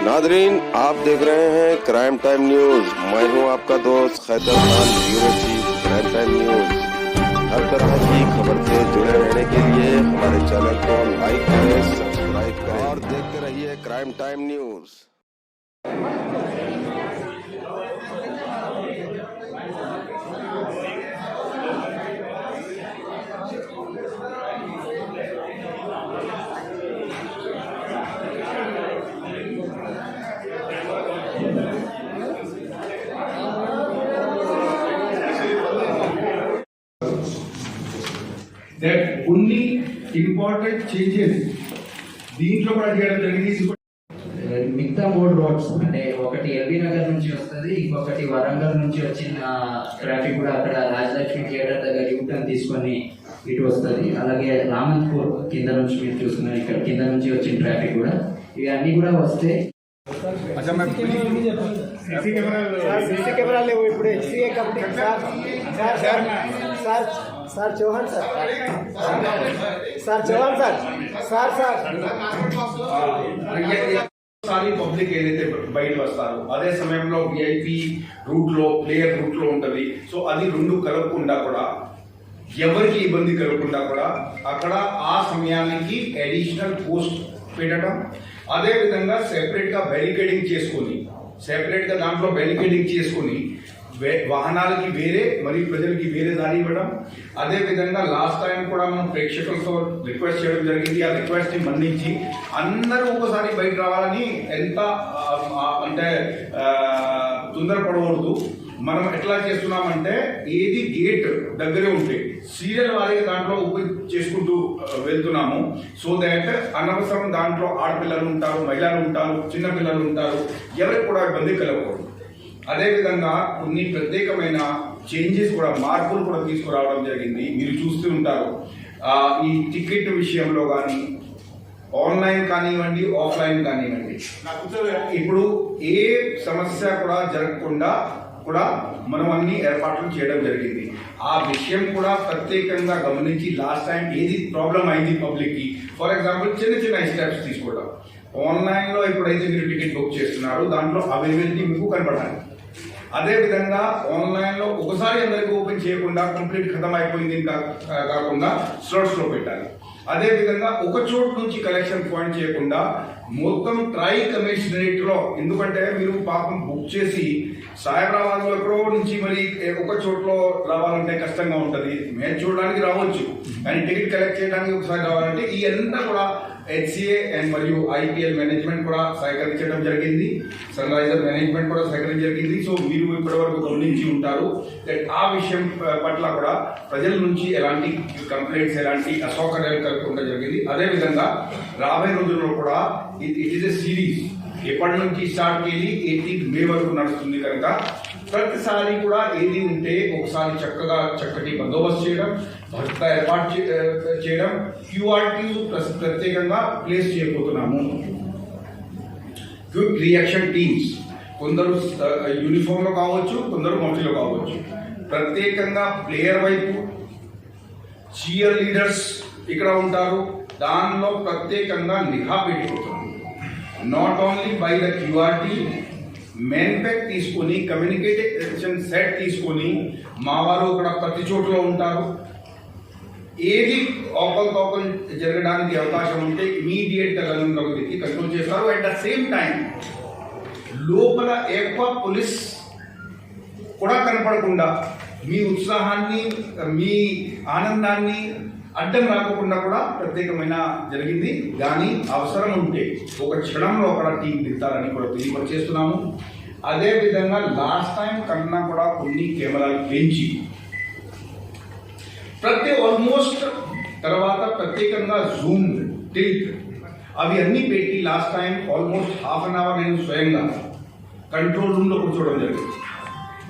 Nadreen, आप देख रहे हैं क्राइम टाइम न्यूज। मैं हूं आपका दोस्त Khaitar Khan, bureau chief crime time news. हर तरह की खबर से जुड़े रहने के लिए हमारे चैनल को लाइक करें, सब्सक्राइब करें और देखते रहिए crime time news. that only important changes దీంట్లో కూడా చేయడం జరిగింది. మిగతా 3 రోడ్స్ అంటే ఒకటి ఎల్బీ నగర్ నుంచి వస్తుంది, ఇంకొకటి వరంగల్ నుంచి వచ్చిన ట్రాఫిక్ కూడా అక్కడ రాజలక్ష్మి థియేటర్ దగ్గర యూటర్న్ తీసుకొని ఇటు వస్తుంది. అలాగే రామంత్పూర్ కింద నుంచి మీరు చూసుకున్నారు, ఇక్కడ కింద నుంచి వచ్చిన ట్రాఫిక్ కూడా ఇవన్నీ కూడా వస్తే सीसी कैमरा ले वो इपड़े CA company sir Chauhan sir సారి పబ్లిక్ ఏదైతే బయట వస్తారో అదే సమయంలో విఐపి రూట్ లో ప్లేయర్ రూట్ లో ఉంటది. సో అది రెండు కలపకుండా కూడా ఎవరికి ఇబ్బంది కలగకుండా కూడా అక్కడ ఆ సమయానికి అడిషనల్ పోస్ట్ పెట్టడం, అదే విధంగా సెపరేట్ గా బ్యారికేడింగ్ చేసుకొని దాంట్లో బ్యారికేడింగ్ చేసుకొని వాహనాలకి వేరే మరియు ప్రజలకి వేరే దారి ఇవ్వడం. అదే విధంగా లాస్ట్ టైం కూడా మనం ప్రేక్షకులతో రిక్వెస్ట్ చేయడం జరిగింది. ఆ రిక్వెస్ట్ ని మన్నించి అందరూ ఒకసారి బయట రావాలని ఎంత అంటే తొందరపడకూడదు. మనం ఎట్లా చేస్తున్నామంటే ఏది గేట్ దగ్గరే ఉంటే సీరియల్ వారీగా దాంట్లో చేసుకుంటూ వెళ్తున్నాము. సో దాట్ అనవసరం దాంట్లో ఆడపిల్లలు ఉంటారు, మహిళలు ఉంటారు, చిన్నపిల్లలు ఉంటారు, ఎవరికి కూడా ఇబ్బంది కలగకూడదు. అదేవిధంగా కొన్ని ప్రత్యేకమైన చేంజెస్ కూడా, మార్పులు కూడా తీసుకురావడం జరిగింది. మీరు చూస్తూ ఉంటారు ఈ టికెట్ విషయంలో కానీ, ఆన్లైన్ కానివ్వండి, ఆఫ్లైన్ కానివ్వండి, ఇప్పుడు ఏ సమస్య కూడా జరగకుండా కూడా మనం అన్ని ఏర్పాట్లు చేయడం జరిగింది. ఆ విషయం కూడా ప్రత్యేకంగా గమనించి లాస్ట్ టైం ఏది ప్రాబ్లం అయింది పబ్లిక్ కి, ఫర్ ఎగ్జాంపుల్ చిన్న స్టెప్స్ తీసుకోవడం. ఆన్లైన్ లో ఎప్పుడైతే మీరు టికెట్ బుక్ చేస్తున్నారో దాంట్లో అవైలబిలిటీ మీకు కనబడాలి. అదే విధంగా ఆన్లైన్ లో ఒకసారి అందరికీ ఓపెన్ చేయకుండా కంప్లీట్ ఖతం అయిపోయింది కాకుండా స్లాట్స్ లో పెట్టాలి. అదే విధంగా ఒక చోటు నుంచి కలెక్షన్ పాయింట్ చేయకుండా మొత్తం ట్రై కమిషనరేట్ లో, ఎందుకంటే మీరు పాపం బుక్ చేసి సైబరాబాద్ లో ఎక్కడో నుంచి మరి ఒక చోట్లో రావాలంటే కష్టంగా ఉంటది. మ్యాచ్ చూడడానికి రావచ్చు, కానీ టికెట్ కలెక్ట్ చేయడానికి ఒకసారి రావాలంటే ఈ అంతా కూడా హెచ్సిఏ అండ్ మరియు ఐపీఎల్ మేనేజ్మెంట్ కూడా సహకరించడం జరిగింది, సన్ రైజర్ మేనేజ్మెంట్ కూడా సహకరించడం జరిగింది. సో మీరు ఇప్పటి వరకు గమనించి ఉంటారు ఆ విషయం పట్ల కూడా ప్రజల నుంచి ఎలాంటి కంప్లైంట్స్, ఎలాంటి అసౌకర్యాలు కలగకుండా జరిగింది. అదే విధంగా రాబోయే రోజుల్లో కూడా ఇట్ ఈస్ ఎ సిరీస్, ఎప్పటి నుంచి స్టార్ట్ చేసి 18 మే వరకు నడుస్తుంది కనుక ప్రతిసారి కూడా ఏది ఉంటే ఒకసారి చక్కటి బందోబస్తు చేయడం, భద్రత ఏర్పాటు చేయడం, క్యూఆర్టీ ప్రత్యేకంగా ప్లేస్ చేయబోతున్నాము. క్విక్ రియాక్షన్ టీమ్స్, కొందరు యూనిఫామ్ లో కావచ్చు, కొందరు మఫ్టీలో కావచ్చు, ప్రత్యేకంగా ప్లేయర్ వైపు చీర్ లీడర్స్ ఇక్కడ ఉంటారు. దానిలో ప్రత్యేకంగా నిఘా పెట్టిపోతున్నాం. Not only by the QRT men pack తీసుకొని, కమ్యూనికేషన్ సెట్ తీసుకొని మా వారు ఇక్కడ ప్రతి చోట్ల ఉంటారు. ఏది ఒకరికొకరు జరగడానికి అవకాశం ఉంటే ఇమీడియట్ గా రంగంలోకి కంట్రోల్ చేస్తారు. అట్ ద సేమ్ టైం లోపల ఎక్కువ పోలీస్ కూడా కనపడకుండా మీ ఉత్సాహాన్ని, మీ ఆనందాన్ని అడ్డం రాకుండా కూడా ప్రత్యేకమైన జరిగింది. కానీ అవసరం ఉంటే ఒక క్షణంలో ఒక టీం దిగుతారని కూడా తెలియపరిచేస్తున్నాము. అదే విధంగా లాస్ట్ టైం కన్నా కూడా కొన్ని కెమెరాలు పెంచి ఆల్మోస్ట్ తర్వాత ప్రత్యేకంగా జూమ్, టిల్ట్ అవి అన్ని పెట్టి last time almost half an hour నేను స్వయంగా కంట్రోల్ రూమ్ లో కూర్చోవడం జరిగింది.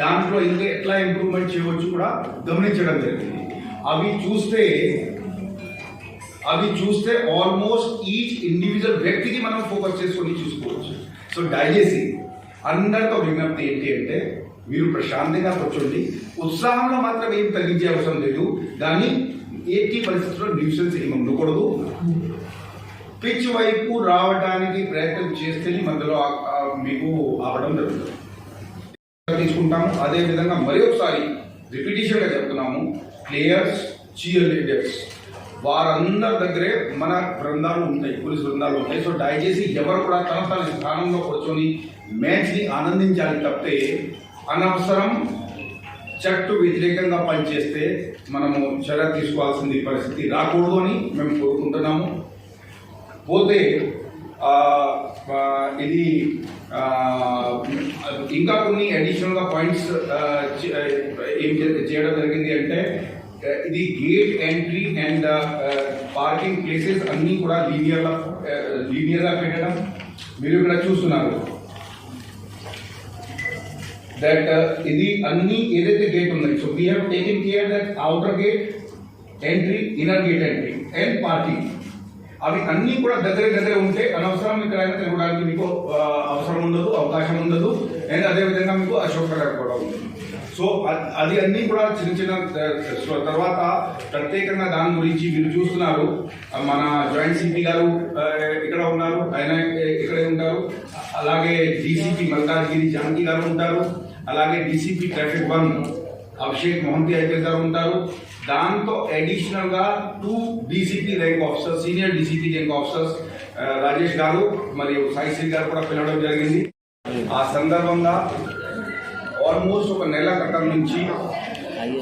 దాంట్లో ఇంకా ఎట్లా ఇంప్రూవ్మెంట్ చేయవచ్చు కూడా గమనించడం జరిగింది. అవి చూస్తే ఆల్మోస్ట్ ఈచ్ ఇండివిజువల్ వ్యక్తికి మనం ఫోకస్ చేసుకొని చూసుకోవచ్చు. సో దయచేసి అందరితో విజ్ఞప్తి ఏంటి అంటే మీరు ప్రశాంతంగా కూర్చోండి. ఉత్సాహంలో మాత్రం ఏం తగ్గించే అవసరం లేదు, కానీ ఎట్టి పరిస్థితుల్లో న్యూసెన్స్ ఏమి ఉండకూడదు. పిచ్ వైపు రావడానికి ప్రయత్నం చేస్తే మధ్యలో మీకు ఆపడం జరుగుతుంది తీసుకుంటాము. అదే విధంగా మరి ఒకసారి రిపిటేషన్ గా చెప్తున్నాము, ప్లేయర్స్, చీర్ లీడర్స్ వారందరి దగ్గరే మన బృందాలు ఉంటాయి, పోలీస్ బృందాలు ఉంటాయి. సో దయచేసి ఎవరు కూడా తన తన స్థానంలో కూర్చొని మ్యాచ్ ని ఆనందించాలి తప్పితే అనవసరం చట్టు వ్యతిరేకంగా పనిచేస్తే మనము చర్య తీసుకోవాల్సింది పరిస్థితి రాకూడదు అని మేము కోరుకుంటున్నాము. పోతే ఇది ఇంకా కొన్ని అడిషనల్గా పాయింట్స్ ఏం చేయడం జరిగింది అంటే ఇది gate entry and parking places అన్నీ కూడా లీనియర్గా పెట్టడం మీరు ఇక్కడ చూస్తున్నారు. దట్ ఇది అన్ని ఏదైతే గేట్ ఉన్నాయి, so we have taken care that outer gate entry, inner gate entry and parking అవి అన్నీ కూడా దగ్గర ఉంటే అనవసరం ఇక్కడ తిరగడానికి మీకు అవసరం ఉండదు, అవకాశం ఉండదు. అండ్ అదేవిధంగా మీకు అశోక్ నగర్ కూడా ఉంది. సో అది అన్నీ కూడా చిన్న తర్వాత ప్రత్యేకంగా దాని గురించి మీరు చూస్తున్నారు. మన జాయింట్ సిపి గారు ఇక్కడ ఉన్నారు, ఆయన ఇక్కడే ఉంటారు. అలాగే డీసీపీ మల్కాజ్గిరి జానకి గారు ఉంటారు. అలాగే DCP traffic 1 Abhishek Mohanty IPS గారు ఉంటారు. దాంతో అడిషనల్ గా 2 DCP rank officers, senior DCP rank officers Rajesh గారు మరియు సాయిశ్రీ గారు కూడా పిలవడం జరిగింది. ఆ సందర్భంగా ఆల్మోస్ట్ ఒక నెల క్రితం నుంచి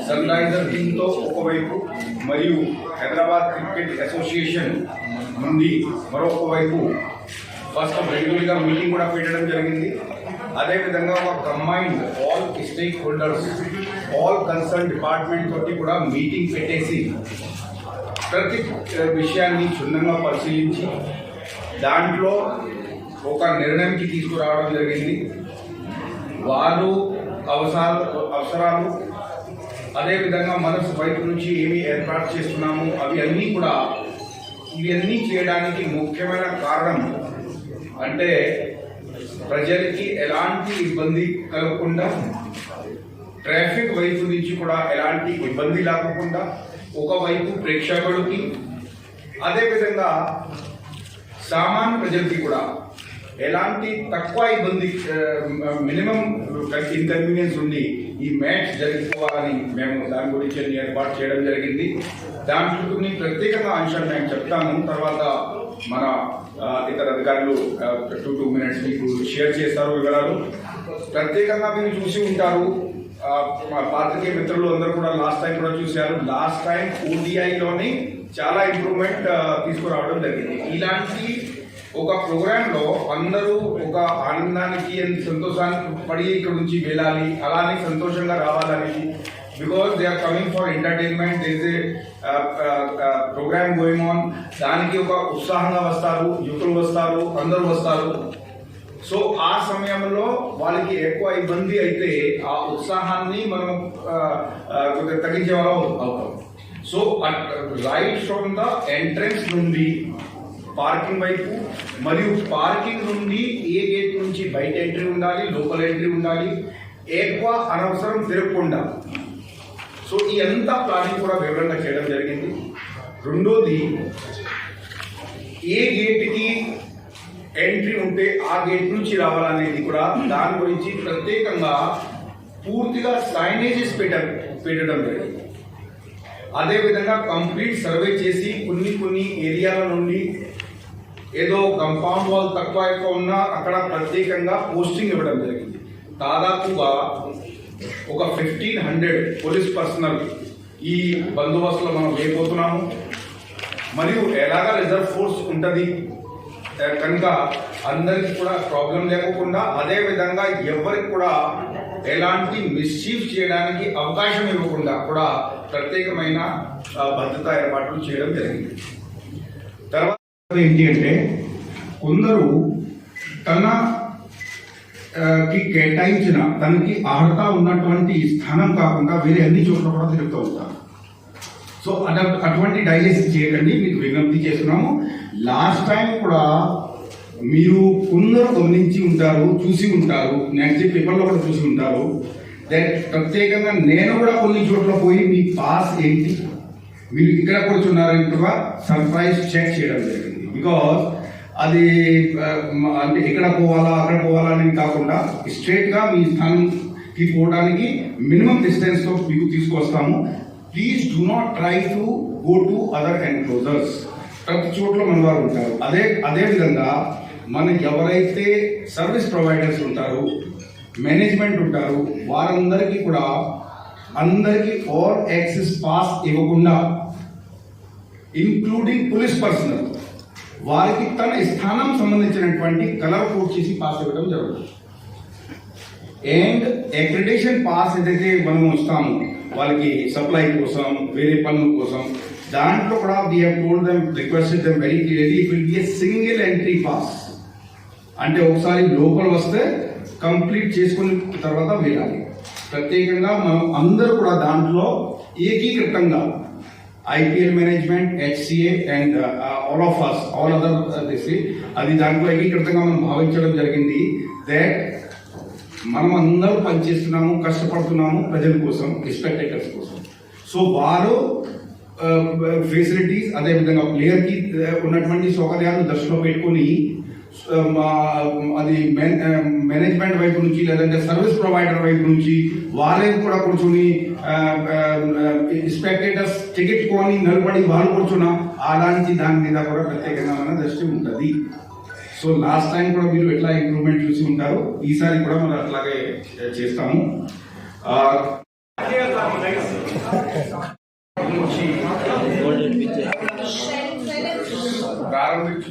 సన్ రైజర్ టీంతో ఒకవైపు మరియు హైదరాబాద్ క్రికెట్ అసోసియేషన్ నుండి మరొక వైపు ఫస్ట్ రెగ్యులర్గా మీటింగ్ కూడా పెట్టడం జరిగింది. అదేవిధంగా ఒక combined all stake holders, all concern department తోటి కూడా మీటింగ్ పెట్టేసి ప్రతి విషయాన్ని క్షుణ్ణంగా పరిశీలించి దాంట్లో ఒక నిర్ణయంకి తీసుకురావడం జరిగింది. వారు అవసరాలు అదేవిధంగా మనసు వైపు నుంచి ఏమి ఏర్పాటు చేస్తున్నాము ఇవన్నీ చేయడానికి ముఖ్యమైన కారణం అంటే ప్రజలకి ఎలాంటి ఇబ్బంది కలగకుండా, ట్రాఫిక్ వైపు నుంచి కూడా ఎలాంటి ఇబ్బంది లేకుండా, ఒకవైపు ప్రేక్షకులకి అదేవిధంగా సామాన్య ప్రజలకి కూడా ఎలాంటి తక్కువ ఇబ్బంది, మినిమం ఇన్కన్వీనియన్స్ ఉండి ఈ మ్యాచ్ జరిగిపోవాలని మేము దాని గురించి ఏర్పాటు చేయడం జరిగింది. దాంట్లో ప్రత్యేకంగా అంశాలు మేము చెప్తాము. తర్వాత మన ఇతర అధికారులు 2 minutes మీకు షేర్ చేస్తారు వివరాలు. ప్రత్యేకంగా మీరు చూసి ఉంటారు, మా పాత్రికేయ మిత్రులు అందరూ కూడా లాస్ట్ టైం కూడా చూశారు. లాస్ట్ టైం ODIలోని చాలా ఇంప్రూవ్మెంట్ తీసుకురావడం జరిగింది. ఇలాంటి ఒక ప్రోగ్రామ్ లో అందరూ ఒక ఆనందానికి సంతోషానికి పడి ఇక్కడ నుంచి వెళ్ళాలి, అలానే సంతోషంగా రావాలని, because they are coming for entertainment, there is a programme going on. దానికి ఒక ఉత్సాహంగా వస్తారు, యువకులు వస్తారు, అందరూ వస్తారు. సో ఆ సమయంలో వాళ్ళకి ఎక్కువ ఇబ్బంది అయితే ఆ ఉత్సాహాన్ని మనం తగ్గించే వాళ్ళం అవుతాం. So right from the entrance నుండి పార్కింగ్ వైపు మరియు పార్కింగ్ నుండి ఏ గేట్ నుంచి బయట ఎంట్రీ ఉండాలి, లోపల ఎంట్రీ ఉండాలి, ఎక్కువ అనవసరం తిరగకుండా. సో ఈ అంతా ప్లానింగ్ కూడా వివరంగా చేయడం జరిగింది. రెండోది, ఏ గేట్కి ఎంట్రీ ఉంటే ఆ గేట్ నుంచి రావాలనేది కూడా దాని గురించి ప్రత్యేకంగా పూర్తిగా సైనేజెస్ పెట్టడం జరిగింది. అదేవిధంగా కంప్లీట్ సర్వే చేసి కొన్ని ఏరియాల నుండి ఏదో కంపౌండ్ వాల్ తక్కువ ఎక్కువ ఉన్నా అక్కడ ప్రత్యేకంగా పోస్టింగ్ ఇవ్వడం జరిగింది. దాదాపుగా ఒక 1500 పోలీస్ పర్సనల్ ఈ బందోబస్తులో మనం వేయబోతున్నాము. మరియు ఎలాగా రిజర్వ్ ఫోర్స్ ఉంటుంది కనుక అందరికి కూడా ప్రాబ్లం లేకుండా, అదేవిధంగా ఎవరికి కూడా ఎలాంటి మిస్చీఫ్ చేయడానికి అవకాశం ఇవ్వకుండా కూడా ప్రత్యేకమైన భద్రతా ఏర్పాట్లు చేయడం జరిగింది. తర్వాత ఏంటి అంటే, కొందరు తనకి కేటాయించిన తనకి అర్హత ఉన్నటువంటి స్థానం కాకుండా వేరే అన్ని చోట్ల కూడా తిరుగుతూ ఉంటారు. సో అటువంటి డైజెస్ట్ చేయకండి, మీకు విజ్ఞప్తి చేస్తున్నాము. లాస్ట్ టైం కూడా మీరు కొందరు గమనించి ఉంటారు, చూసి ఉంటారు, నెక్స్ట్ పేపర్లో కూడా చూసి ఉంటారు. దట్ ప్రత్యేకంగా నేను కూడా కొన్ని చోట్ల పోయి మీ పాస్ ఏంటి, మీరు ఇక్కడ కూర్చున్నారంటూ సర్ప్రైజ్ చెక్ చేయడం జరిగింది. బికాస్ అది అంటే ఇక్కడ పోవాలా అక్కడ పోవాలా అని కాకుండా స్ట్రేట్గా మీ స్థానంకి పోవడానికి మినిమం డిస్టెన్స్తో మీకు తీసుకొస్తాము. Please do not try to go to other enclosures. ప్రతి చోట్ల మన వారు ఉంటారు. అదే విధంగా మన ఎవరైతే సర్వీస్ ప్రొవైడర్స్ ఉంటారు, మేనేజ్మెంట్ ఉంటారు, వారందరికీ కూడా అందరికీ ఆల్ యాక్సెస్ పాస్ ఇవ్వకుండా, ఇంక్లూడింగ్ పోలీస్ పర్సనల్, వారికి తన స్థానం సంబంధించినటువంటి కలర్ కోడ్ చేసి పాస్ ఇవ్వడం జరుగుతుంది. అండ్ అక్రిడేషన్ పాస్ ఏదైతే మనం ఇస్తాము వాళ్ళకి సప్లై కోసం, వేరే పనుల కోసం, దాంట్లో కూడా we have told them, requested them very clearly, it will be a single entry pass. అంటే ఒకసారి లోపల వస్తే కంప్లీట్ చేసుకున్న తర్వాత వెళ్ళాలి. ప్రత్యేకంగా మనం అందరూ కూడా దాంట్లో ఏకీకృతంగా IPL management, HCA and all of us, all other this, అది దాంట్లో ఏకీకృతంగా మనం భావించడం జరిగింది. దట్ మనం అందరూ పనిచేస్తున్నాము, కష్టపడుతున్నాము ప్రజల కోసం, స్పెక్టేటర్స్ కోసం. సో వారు ఫెసిలిటీస్, అదేవిధంగా ప్లేయర్కి ఉన్నటువంటి సౌకర్యాలు దృష్టిలో పెట్టుకొని అది మేనేజ్మెంట్ వైపు నుంచి లేదంటే సర్వీస్ ప్రొవైడర్ వైపు నుంచి వారే కూడా కూర్చొని స్పెక్టేటర్స్ టికెట్ కొని నిలబడి వాళ్ళు కూర్చున్నా అలాంటి దాని మీద కూడా ప్రత్యేకంగా మన దృష్టి ఉంటుంది. సో లాస్ట్ టైం కూడా మీరు ఎట్లా ఇంప్రూవ్మెంట్ చూసి ఉంటారు, ఈసారి కూడా మనం అట్లాగే చేస్తాము. ప్రారంభించు